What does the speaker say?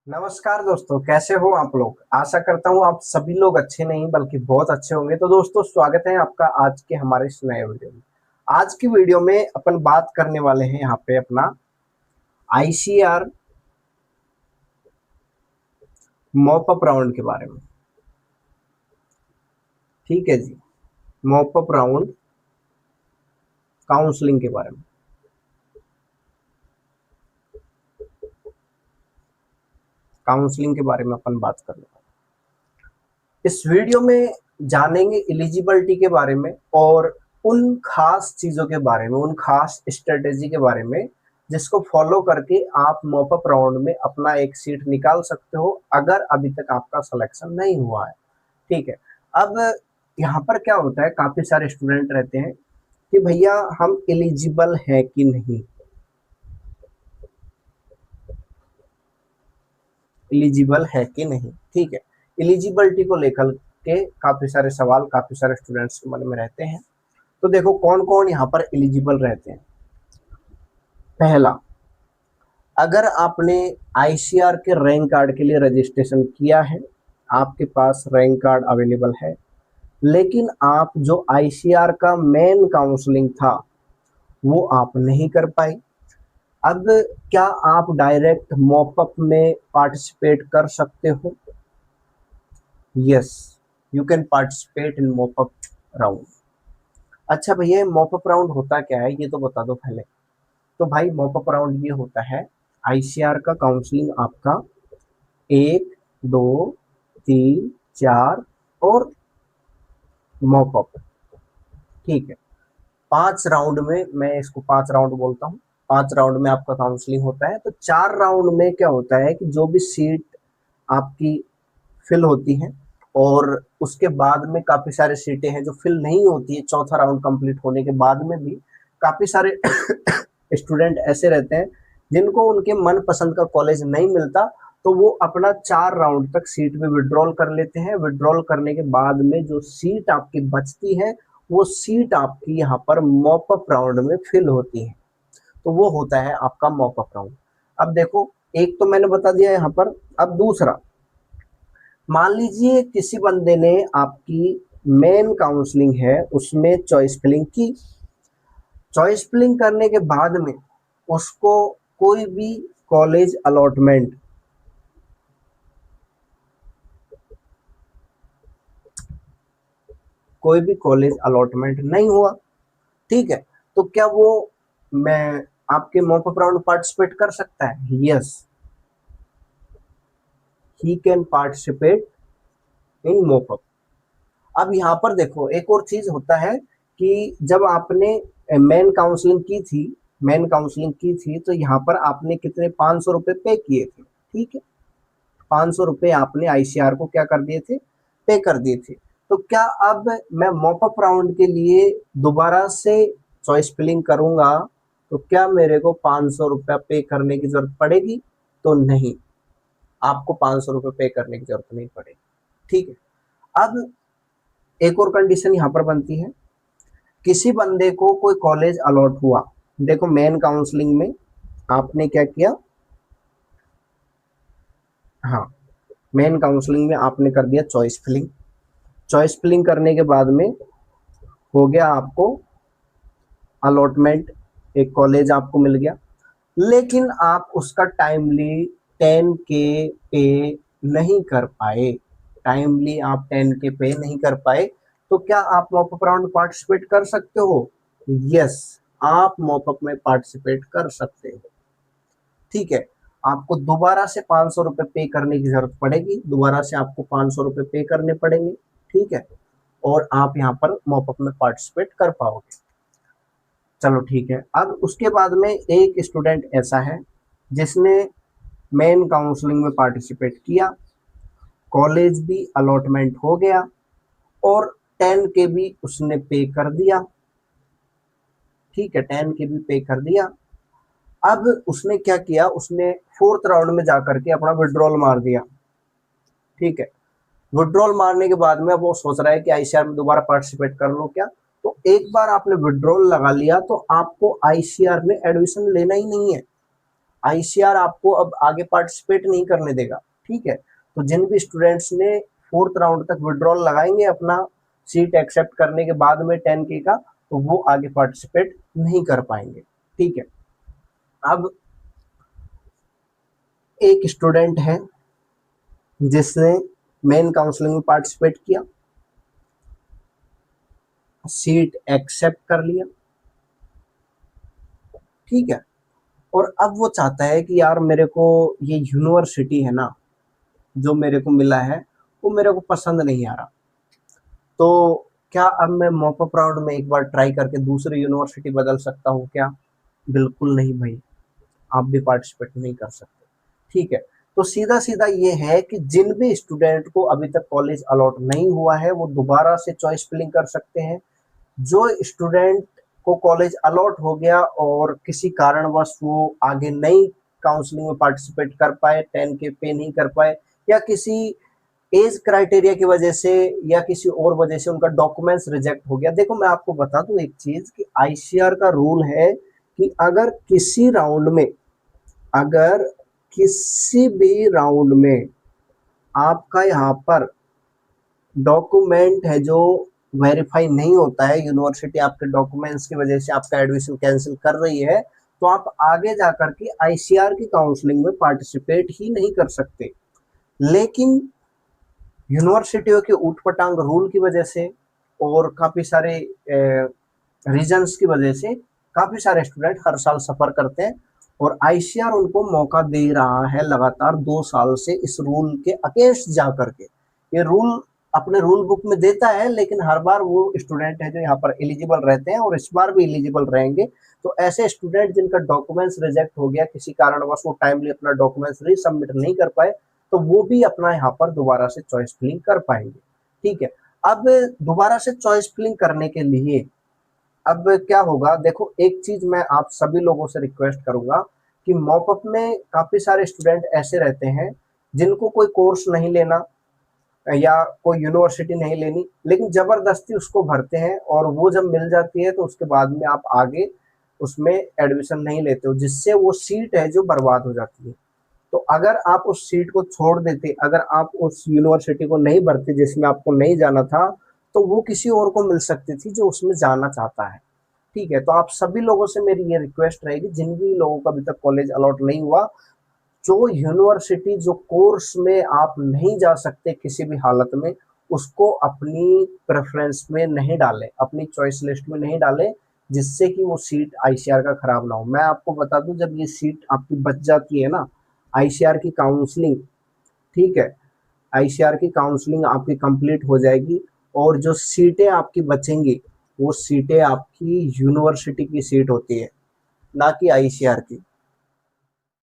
नमस्कार दोस्तों, कैसे हो आप लोग। आशा करता हूँ आप सभी लोग अच्छे नहीं बल्कि बहुत अच्छे होंगे। तो दोस्तों, स्वागत है आपका आज के हमारे इस नए वीडियो में। आज की वीडियो में अपन बात करने वाले हैं यहाँ पे अपना आईसीआर मॉप अप राउंड के बारे में। ठीक है जी, मॉप अप राउंड काउंसलिंग के बारे में। काउंसलिंग के बारे में अपन बात करने वाले इस वीडियो में जानेंगे एलिजिबिलिटी के बारे में और उन खास चीजों के बारे में, उन खास स्ट्रेटेजी के बारे में जिसको फॉलो करके आप मॉप अप राउंड में अपना एक सीट निकाल सकते हो अगर अभी तक आपका सिलेक्शन नहीं हुआ है। ठीक है। अब यहाँ पर क्या होता है, काफी सारे स्टूडेंट रहते हैं कि भैया हम एलिजिबल हैं कि नहीं, एलिजिबल है कि नहीं। ठीक है। एलिजिबिलिटी को लेकर के काफी सारे सवाल काफी सारे स्टूडेंट्स के मन में रहते हैं। तो देखो कौन कौन यहाँ पर एलिजिबल रहते हैं। पहला, अगर आपने आईसीआर के रैंक कार्ड के लिए रजिस्ट्रेशन किया है, आपके पास रैंक कार्ड अवेलेबल है, लेकिन आप जो आईसीआर का मेन काउंसलिंग था वो आप नहीं कर पाए। अब क्या आप डायरेक्ट मॉपअप में पार्टिसिपेट कर सकते हो? Yes, you can participate in mop up round. अच्छा भैया, मॉपअप राउंड होता क्या है ये तो बता दो पहले। तो भाई मॉपअप राउंड ये होता है आईसीआर का काउंसलिंग आपका 1, 2, 3, 4 और मॉपअप। ठीक है। 5 राउंड में, मैं इसको 5 राउंड बोलता हूँ, 5 राउंड में आपका काउंसलिंग होता है। तो 4 राउंड में क्या होता है कि जो भी सीट आपकी फिल होती है और उसके बाद में काफी सारे सीटें हैं जो फिल नहीं होती है, चौथा राउंड कंप्लीट होने के बाद में भी काफी सारे स्टूडेंट ऐसे रहते हैं जिनको उनके मन पसंद का कॉलेज नहीं मिलता, तो वो अपना 4 राउंड तक सीट में विड्रॉल कर लेते हैं। विड्रॉल करने के बाद में जो सीट आपकी बचती है वो सीट आपकी यहाँ पर मॉप अप राउंड में फिल होती है। तो वो होता है आपका मॉप अप राउंड। अब देखो, एक तो मैंने बता दिया यहाँ पर। अब दूसरा, मान लीजिए किसी बंदे ने आपकी मेन काउंसलिंग है उसमें चॉइस फिलिंग की। चॉइस फिलिंग करने के बाद में उसको कोई भी कॉलेज अलॉटमेंट नहीं हुआ। ठीक है। तो क्या वो मैं आपके मॉप अप राउंड पार्टिसिपेट कर सकता है? Yes, he can participate in mop up. अब यहाँ पर देखो, एक और चीज होता है कि जब आपने मेन काउंसलिंग की थी तो यहाँ पर आपने कितने 500 रुपए पे किए थे। ठीक है। 500 रुपए आपने आईसीआर को क्या कर दिए थे, पे कर दिए थे। तो क्या अब मैं मॉपअप राउंड के लिए दोबारा से चॉइस फिलिंग करूंगा तो क्या मेरे को 500 रुपया पे करने की जरूरत पड़ेगी? तो नहीं, आपको 500 रुपये पे करने की जरूरत नहीं पड़ेगी। ठीक है। अब एक और कंडीशन यहाँ पर बनती है, किसी बंदे को कोई कॉलेज अलॉट हुआ। देखो मेन काउंसलिंग में आपने क्या किया, हाँ, मेन काउंसलिंग में आपने कर दिया चॉइस फिलिंग। चॉइस फिलिंग करने के बाद में हो गया आपको अलॉटमेंट, एक कॉलेज आपको मिल गया, लेकिन आप उसका टाइमली 10 के पे नहीं कर पाए। टाइमली आप 10 के पे नहीं कर पाए तो क्या आप मॉपअप राउंड पार्टिसिपेट कर सकते हो? यस, आप मॉपअप में पार्टिसिपेट कर सकते हो। ठीक है। आपको दोबारा से 500 रुपए पे करने की जरूरत पड़ेगी, दोबारा से आपको 500 रुपए पे करने पड़ेंगे। ठीक है। और आप यहाँ पर मॉपअप में पार्टिसिपेट कर पाओगे। चलो ठीक है। अब उसके बाद में एक स्टूडेंट ऐसा है जिसने मेन काउंसलिंग में पार्टिसिपेट किया, कॉलेज भी अलॉटमेंट हो गया और 10 के भी उसने पे कर दिया। ठीक है, 10 के भी पे कर दिया। अब उसने क्या किया, उसने 4th राउंड में जाकर के अपना विड्रॉल मार दिया। ठीक है। विड्रॉल मारने के बाद में अब वो सोच रहा है कि आईसीआर में दोबारा पार्टिसिपेट कर लो क्या। तो एक बार आपने विड्रॉल लगा लिया तो आपको आईसीआर में एडमिशन लेना ही नहीं है। आईसीआर आपको अब आगे पार्टिसिपेट नहीं करने देगा, ठीक है। तो जिन भी स्टूडेंट्स ने 4th राउंड तक विड्रॉल लगाएंगे अपना सीट एक्सेप्ट करने के बाद में 10K का, तो वो आगे पार्टिसिपेट नहीं कर पाएंगे, ठीक है। अब एक स्टूडेंट है जिसने मेन काउंसलिंग में पार्टिसिपेट किया, सीट एक्सेप्ट कर लिया, ठीक है। और अब वो चाहता है कि यार मेरे को ये यूनिवर्सिटी है ना जो मेरे को मिला है वो मेरे को पसंद नहीं आ रहा, तो क्या अब मैं मॉपअप राउंड में एक बार ट्राई करके दूसरी यूनिवर्सिटी बदल सकता हूँ क्या? बिल्कुल नहीं भाई, आप भी पार्टिसिपेट नहीं कर सकते, ठीक है। तो सीधा सीधा ये है कि जिन भी स्टूडेंट को अभी तक कॉलेज अलॉट नहीं हुआ है वो दोबारा से चॉइस फिलिंग कर सकते हैं। जो स्टूडेंट को कॉलेज अलॉट हो गया और किसी कारणवश वो आगे नहीं काउंसलिंग में पार्टिसिपेट कर पाए, 10K पे नहीं कर पाए, या किसी एज क्राइटेरिया की वजह से या किसी और वजह से उनका डॉक्यूमेंट्स रिजेक्ट हो गया। देखो मैं आपको बता दूं एक चीज कि आईसीआर का रूल है कि अगर किसी राउंड में, अगर किसी भी राउंड में आपका यहाँ पर डॉक्यूमेंट है जो वेरीफाई नहीं होता है, यूनिवर्सिटी आपके डॉक्यूमेंट्स की वजह से आपका एडमिशन कैंसिल कर रही है, तो आप आगे जाकर के आईसीआर की काउंसलिंग में पार्टिसिपेट ही नहीं कर सकते। लेकिन यूनिवर्सिटियों के ऊटपटांग रूल की वजह से और काफ़ी सारे रीजन्स की वजह से काफ़ी सारे स्टूडेंट हर साल सफ़र करते हैं, और आईसीआर उनको मौका दे रहा है लगातार 2 साल से इस रूल के अगेंस्ट जा करके। ये रूल अपने रूल बुक में देता है, लेकिन हर बार वो स्टूडेंट है जो यहाँ पर एलिजिबल रहते हैं और इस बार भी एलिजिबल रहेंगे। तो ऐसे स्टूडेंट जिनका डॉक्यूमेंट्स रिजेक्ट हो गया, किसी कारणवश वो टाइमली अपना डॉक्यूमेंट्स रीसबमिट नहीं कर पाए, तो वो भी अपना यहाँ पर दोबारा से चॉइस फिलिंग कर पाएंगे, ठीक है। अब दोबारा से चॉइस फिलिंग करने के लिए अब क्या होगा, देखो एक चीज मैं आप सभी लोगों से रिक्वेस्ट करूंगा कि मॉपअप में काफी सारे स्टूडेंट ऐसे रहते हैं जिनको कोई कोर्स नहीं लेना या कोई यूनिवर्सिटी नहीं लेनी, लेकिन जबरदस्ती उसको भरते हैं, और वो जब मिल जाती है तो उसके बाद में आप आगे उसमें एडमिशन नहीं लेते हो, जिससे वो सीट है जो बर्बाद हो जाती है। तो अगर आप उस सीट को छोड़ देते, अगर आप उस यूनिवर्सिटी को नहीं भरते जिसमें आपको नहीं जाना था, तो वो किसी और को मिल सकती थी जो उसमें जाना चाहता है, ठीक है। तो आप सभी लोगों से मेरी ये रिक्वेस्ट रहेगी, जिन भी लोगों का अभी तक कॉलेज अलॉट नहीं हुआ, जो यूनिवर्सिटी जो कोर्स में आप नहीं जा सकते किसी भी हालत में, उसको अपनी प्रेफरेंस में नहीं डालें, अपनी चॉइस लिस्ट में नहीं डालें, जिससे कि वो सीट आईसीआर का खराब ना हो। मैं आपको बता दूं, जब ये सीट आपकी बच जाती है ना, आईसीआर की काउंसलिंग, ठीक है, आईसीआर की काउंसलिंग आपकी कंप्लीट हो जाएगी, और जो सीटें आपकी बचेंगी वो सीटें आपकी यूनिवर्सिटी की सीट होती है, ना कि आईसीआर की।